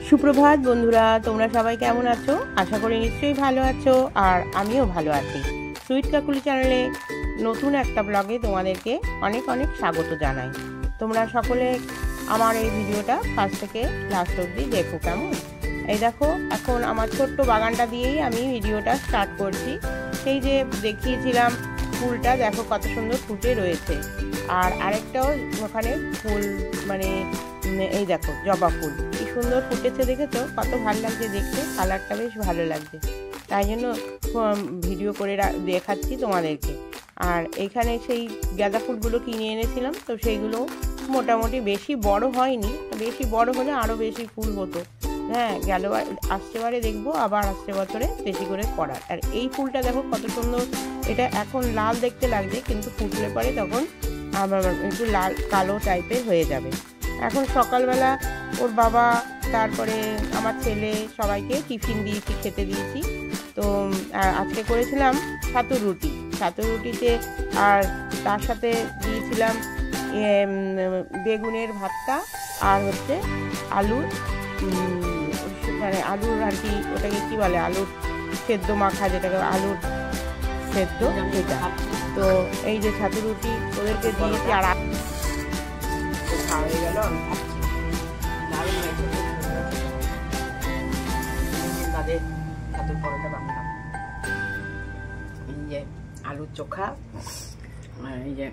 সুপ্রভাত বন্ধুরা, তোমরা সবাই কেমন আছো? আশা করি নিশ্চয়ই ভালো আছো, আর আমিও ভালো আছি। সুইট কাকুলি চ্যানেলে নতুন একটা ব্লগে তোমাদেরকে অনেক অনেক স্বাগত জানাই। তোমরা সকলে আমার এই ভিডিওটা ফার্স্ট থেকে লাস্ট অবধি দেখো কেমন। এই দেখো, এখন আমার ছোট্ট বাগানটা দিয়েই আমি ভিডিওটা স্টার্ট করছি। সেই যে দেখিয়েছিলাম ফুলটা, দেখো কত সুন্দর ফুটে রয়েছে। আর আরেকটাও ওখানে ফুল, মানে এই দেখো জবা ফুল কি সুন্দর ফুটেছে, দেখেছো? কত ভালো লাগছে দেখতে, কালারটা বেশ ভালো লাগছে, তাই জন্য ভিডিও করে দেখাচ্ছি তোমাদেরকে। আর এইখানে সেই গাঁদা ফুলগুলো কিনে এনেছিলাম, তো সেইগুলো মোটামুটি বেশি বড় হয়নি, বেশি বড় হলে আরও বেশি ফুল হতো। হ্যাঁ, আসছেবারে দেখবো আবার আসছে বছরে বেশি করে করার। আর এই ফুলটা দেখো কত সুন্দর, এটা এখন লাল দেখতে লাগছে, কিন্তু ফুটলে পরে তখন আবার একটু লাল কালো টাইপের হয়ে যাবে। এখন সকালবেলা ওর বাবা, তারপরে আমার ছেলে, সবাইকে টিফিন দিয়েছি, খেতে দিয়েছি। তো আজকে করেছিলাম ছাতুর রুটিতে, আর তার সাথে দিয়েছিলাম বেগুনের ভর্তা, আর হচ্ছে আলুর আর কি, ওটাকে কি বলে, আলুর সেদ্ধ মাখা, যেটাকে আলুর সেদ্ধ, এটা। তো এই যে ছাতুর রুটি ওদেরকে দিয়েছি, আর হয়ে গেল। আমি খাচ্ছি, দারুণ লাগছে। তাদের ছাতুর পরোটা বানালাম, এই যে আলুর চোখা, এই যে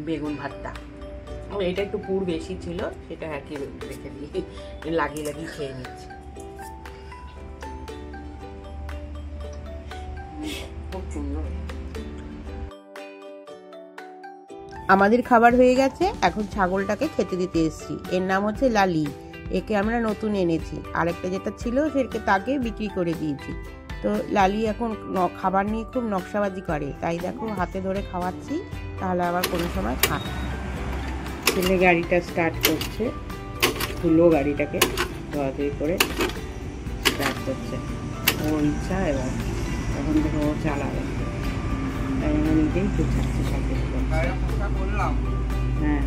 বেগুন ভর্তা। এটা একটু পুর বেশি ছিল, সেটা আর কি রেখে দিয়ে লাগিয়ে খেয়ে নিচ্ছি। খুব সুন্দর। আমাদের খাবার হয়ে গেছে, এখন ছাগলটাকে খেতে দিতে এসেছি। এর নাম হচ্ছে লালি, একে আমরা নতুন এনেছি। আরেকটা যেটা ছিল সেটাকে তাকে বিক্রি করে দিয়েছি। তো লালি এখন খাবার নিয়ে খুব নকশাবাজি করে, তাই দেখো হাতে ধরে খাওয়াচ্ছি, তাহলে আবার কোনো সময় খায়। ছেলে গাড়িটা স্টার্ট করছে, খুলো গাড়িটাকে ধোয়াধুয়ি করে স্টার্ট করছে। ওর ইচ্ছা, এবার এখন থেকে ও চালাবে, তাই আমরা নিজেই গুছাচ্ছি সব কিছু। হ্যাঁ,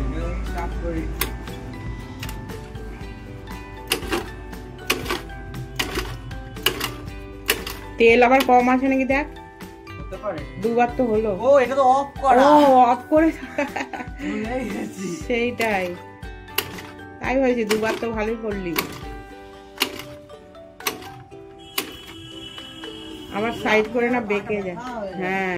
তেল আবার কম আছে নাকি দেখ, দুবার তো হলো। ও, এটা তো অফ করা। ও, অফ করে সেইটাই, তাই হয়েছে, দুবার তো ভালোই করলি। আবার সাইড করে না বেঁকে যায়। হ্যাঁ,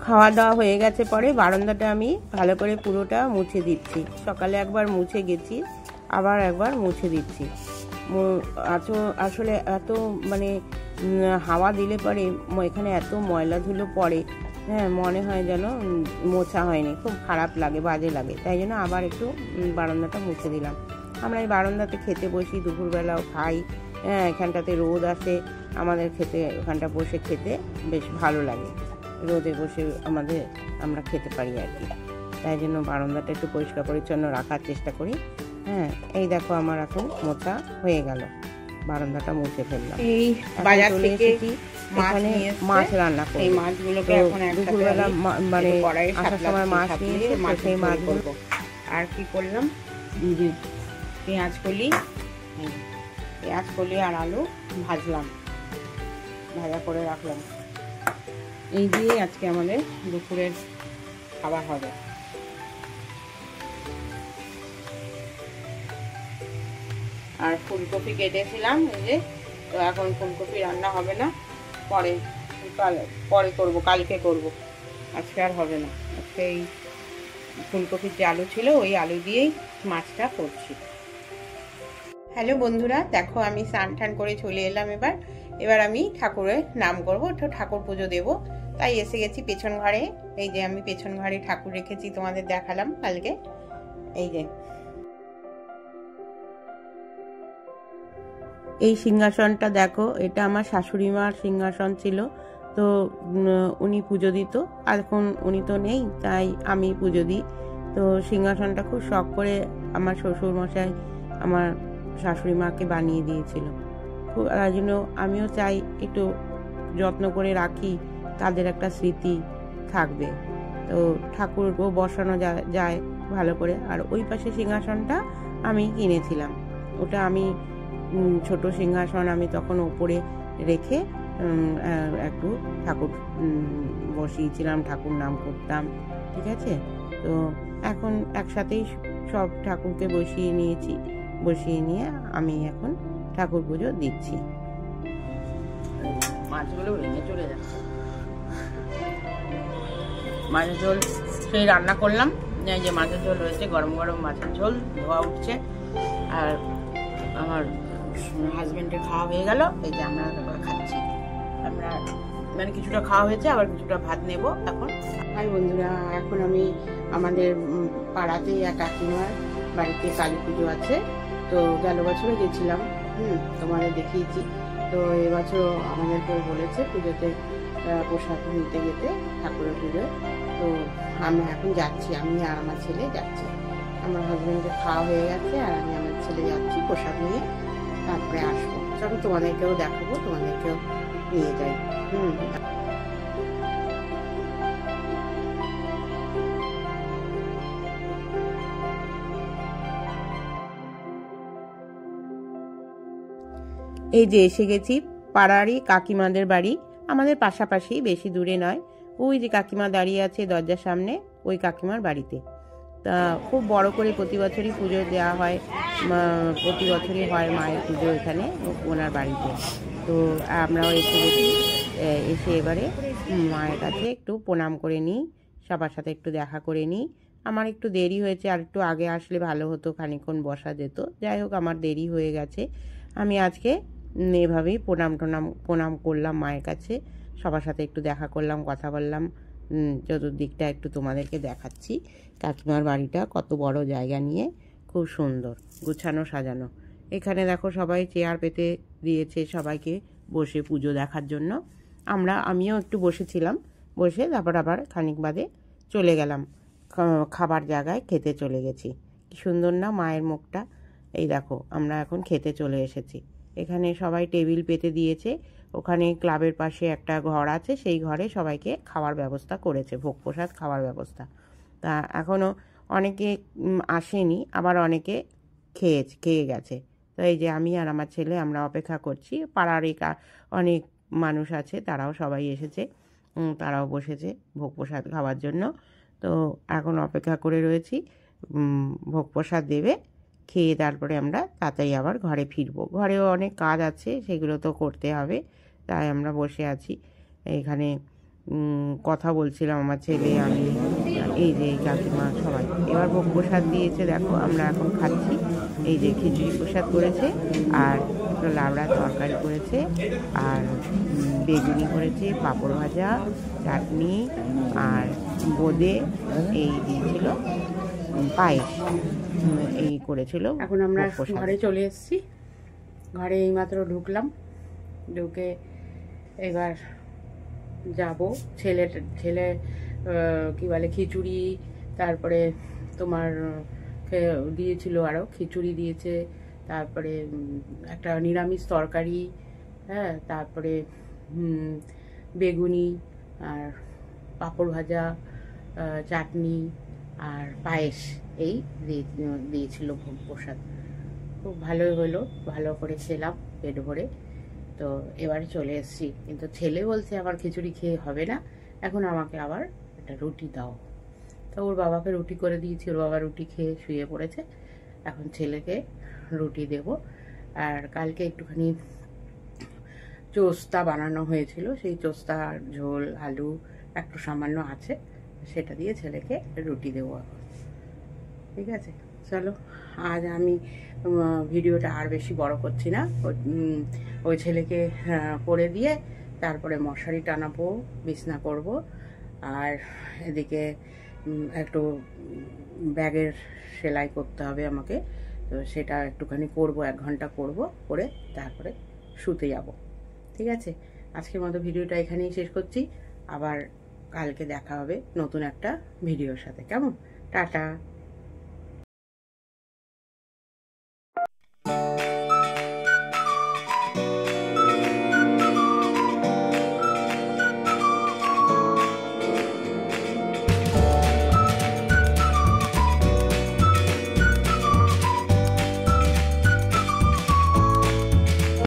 খাওয়া দাওয়া হয়ে গেছে, পরে বারান্দাটা আমি ভালো করে পুরোটা মুছে দিচ্ছি। সকালে একবার মুছে গেছি, আবার একবার মুছে দিচ্ছি। আসলে এত মানে হাওয়া দিলে পরে এখানে এত ময়লা ধুলো পড়ে, হ্যাঁ, মনে হয় যেন মোছা হয়নি, খুব খারাপ লাগে, বাজে লাগে। তাই জন্য আবার একটু বারান্দাটা মুছে দিলাম। আমরা এই বারান্দাতে খেতে বসি, দুপুরবেলাও খাই। হ্যাঁ, এখানটাতে রোদ আসে, আমাদের ওখানটা বসে খেতে বেশ ভালো লাগে। রোদে বসে আমরা খেতে পারি আর কি, তাই জন্য বারান্দাটা একটু পরিষ্কার পরিচ্ছন্ন রাখার চেষ্টা করি। হ্যাঁ, এই দেখো আমার এখন মোছা হয়ে গেল, বারান্দাটা মুছে ফেললাম। এই বাজার থেকে মাছ রান্না করি, এই মাছগুলোকে এখন দুপুরবেলা মানে আসার সময় মাছ নিয়ে সেই মাছগুলো। আর কি করলাম, যে পেঁয়াজ কলি আর আলু ভাজলাম, ভাজা করে রাখলাম। এই দিয়ে আজকে আমাদের দুপুরের খাবার হবে। আর ফুলকপি কেটেছিলাম, এই যে, তো এখন ফুলকপি রান্না হবে না, পরে করবো, কালকে করব, আজকে আর হবে না। আজকে এই ফুলকপির যে আলু ছিল, ওই আলু দিয়েই মাছটা করছি। হ্যালো বন্ধুরা, দেখো আমি স্নান টান করে চলে এলাম। এবার আমি ঠাকুরের নাম করবো, ঠাকুর পুজো দেবো, তাই এসে গেছি পেছন ঘরে। এই যে আমি পেছন ঘরে ঠাকুর রেখেছি, তোমাদের দেখালাম কালকে। এই যে এই সিংহাসনটা দেখো, এটা আমার শাশুড়ি মার সিংহাসন ছিল, তো উনি পুজো দিত। এখন উনি তো নেই, তাই আমি পুজো দিই। তো সিংহাসনটা খুব শখ করে আমার শ্বশুর মশাই আমার শাশুড়ি মাকে বানিয়ে দিয়েছিল। খুব, তার জন্য আমিও চাই একটু যত্ন করে রাখি, তাদের একটা স্মৃতি থাকবে। তো ঠাকুরকেও বসানো যায় ভালো করে। আর ওই পাশে সিংহাসনটা আমি কিনেছিলাম, ওটা আমি ছোট সিংহাসন আমি তখন ওপরে রেখে একটু ঠাকুর বসিয়েছিলাম, ঠাকুর নাম করতাম। ঠিক আছে, তো এখন একসাথেই সব ঠাকুরকে বসিয়ে নিয়েছি। বসিয়ে নিয়ে আমি এখন ঠাকুর পুজো দিচ্ছি। মাছগুলো ভেঙে চলে যাচ্ছে। মাছের ঝোল সেই রান্না করলাম, এই যে মাছের ঝোল হয়েছে, গরম গরম মাছের ঝোল ধোয়া উঠছে। আর আমার হাজবেন্ডের খাওয়া হয়ে গেল, এই যে আমরা খাচ্ছি। আমরা মানে কিছুটা খাওয়া হয়েছে, আবার কিছুটা ভাত নেব এখন। হাই বন্ধুরা, এখন আমি আমাদের পাড়াতেই এক কাকিমার বাড়িতে কালী পুজো আছে। তো গেল বছরে গেছিলাম, তোমাদের দেখিয়েছি। তো এবছর আমাদেরকেও বলেছে পুজোতে প্রসাদ নিতে যেতে, ঠাকুরের পুজো। তো আমরা এখন যাচ্ছি, আমি আর আমার ছেলে যাচ্ছি। আমার হাজবেন্ডের খাওয়া হয়ে গেছে, আর আমি আমার ছেলে যাচ্ছি প্রসাদ নিয়ে, তারপরে আসবো। চলো তোমাদেরকেও দেখাবো, তোমাদেরকেও নিয়ে যাই। এই যে এসে গেছি পাড়ারই কাকিমাদের বাড়ি, আমাদের পাশাপাশি, বেশি দূরে নয়। ওই যে কাকিমা দাঁড়িয়ে আছে দরজার সামনে, ওই কাকিমার বাড়িতে। তা খুব বড় করে প্রতি বছরই পুজো দেওয়া হয়, প্রতি বছরই হয় মায়ের পুজো এখানে ওনার বাড়িতে। তো আমরাও এসে গেছি, এসে এবারে মায়ের কাছে একটু প্রণাম করে নিই, সবার সাথে একটু দেখা করে নিই। আমার একটু দেরি হয়েছে, আর একটু আগে আসলে ভালো হতো, খানিকক্ষণ বসা যেত। যাই হোক, আমার দেরি হয়ে গেছে। আমি আজকে এভাবেই প্রণাম করলাম মায়ের কাছে, সবার সাথে একটু দেখা করলাম, কথা বললাম। চতুর্দিকটা একটু তোমাদেরকে দেখাচ্ছি। কাকিমার বাড়িটা কত বড় জায়গা নিয়ে, খুব সুন্দর গুছানো সাজানো। এখানে দেখো সবাই চেয়ার পেতে দিয়েছে সবাইকে বসে পুজো দেখার জন্য। আমিও একটু বসেছিলাম, বসে তারপর আবার খানিক বাদে চলে গেলাম খাবার জায়গায়, খেতে চলে গেছি। কি সুন্দর না মায়ের মুখটা। এই দেখো, আমরা এখন খেতে চলে এসেছি। এখানে সবাই টেবিল পেতে দিয়েছে। ওখানে ক্লাবের পাশে একটা ঘর আছে, সেই ঘরে সবাইকে খাওয়ার ব্যবস্থা করেছে, ভোগ প্রসাদ খাওয়ার ব্যবস্থা। তা এখনও অনেকে আসেনি, আবার অনেকে খেয়ে গেছে। তো এই যে আমি আর আমার ছেলে আমরা অপেক্ষা করছি। পাড়ার অনেক মানুষ আছে, তারাও সবাই এসেছে, তারাও বসেছে ভোগ প্রসাদ খাওয়ার জন্য। তো এখন অপেক্ষা করে রয়েছি, ভোগ প্রসাদ দেবে, খেয়ে তারপরে আমরা তাড়াতাড়ি আবার ঘরে ফিরবো। ঘরেও অনেক কাজ আছে, সেগুলো তো করতে হবে, তাই আমরা বসে আছি এখানে। কথা বলছিলাম আমার ছেলে, আমি, এই যে কাকিমা সবাই। এবার ভোগ প্রসাদ দিয়েছে, দেখো আমরা এখন খাচ্ছি। এই যে খিচুড়ি প্রসাদ করেছে, আর লাবড়ার তরকারি করেছে, আর বেগুনি করেছে, পাঁপড় ভাজা, চাটনি, আর বোঁদে এই দিয়েছিল, পায়েস এই করেছিল। এখন আমরা ঘরে চলে এসেছি। ঘরে এইমাত্র ঢুকলাম, ঢুকে এবার যাব। ছেলে কি বলে খিচুড়ি, তারপরে তোমার দিয়েছিল, আরও খিচুড়ি দিয়েছে, তারপরে একটা নিরামিষ তরকারি, হ্যাঁ, তারপরে বেগুনি, আর পাঁপড় ভাজা, চাটনি, আর পায়েস, এই দিয়েছিল ভোগ প্রসাদ। খুব ভালোই হলো, ভালো করে খেলাম পেট ভরে। তো এবারে চলে এসেছি, কিন্তু ছেলে বলছে আমার খিচুড়ি খেয়ে হবে না, এখন আমাকে আবার একটা রুটি দাও। তো ওর বাবাকে রুটি করে দিয়েছি, ওর বাবা রুটি খেয়ে শুয়ে পড়েছে। এখন ছেলেকে রুটি দেব। আর কালকে একটুখানি চোস্তা বানানো হয়েছিল, সেই চোস্তার ঝোল, আলু একটু সামান্য আছে, সেটা দিয়ে ছেলেকে রুটি দেবো এখন। ঠিক আছে, চলো আজ আমি ভিডিওটা আর বেশি বড় করছি না। ওই ছেলেকে পরে দিয়ে তারপরে মশারি টানাবো, বিছনা করব, আর এদিকে একটু ব্যাগের সেলাই করতে হবে আমাকে। তো সেটা একটুখানি করব, 1 ঘন্টা করব, করে তারপরে শুতে যাব। ঠিক আছে, আজকের মতো ভিডিওটা এখানেই শেষ করছি। আবার কালকে দেখা হবে নতুন একটা ভিডিওর সাথে। কেমন? টাটা।